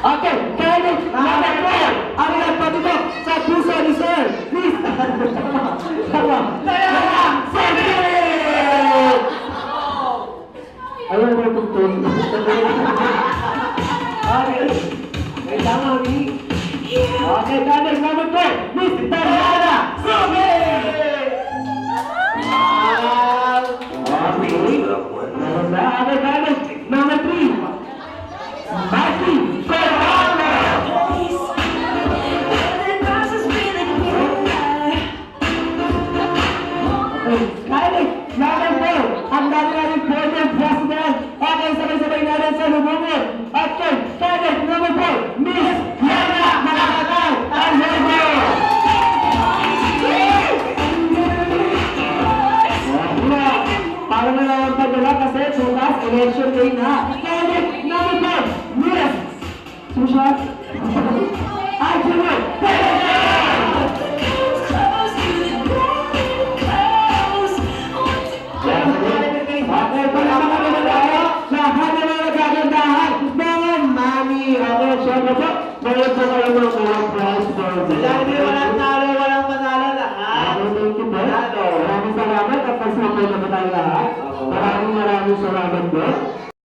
Okay, kaya number 4, ang nagpatutok sa puso ni Sir. Please. Tama. Sige! Ayaw mo tutun. Okay. May tama, Mi. Okay, kaya number 4, Miss Tariana. Sige! Number 3, Matty Ferrara. Number 4, ang dami natin former president. Okay, sabay-sabay natin sa lubungan. At kaya number 4, Miss Yana Malakatay Alberto. Para na lang ang pagdala kasi bukas election day na. Kaya number 5, Miss Sushat Arjuna. Okay, para makakaganda lahat na mga nagkagandahan mga mami. Okay, syempre po, mayroon po kayo ng mga prize for the Sabi walang talo, walang panalo lahat. thank you po. Maraming salamat at pagsupport na po tayo lahat. Maraming salamat po.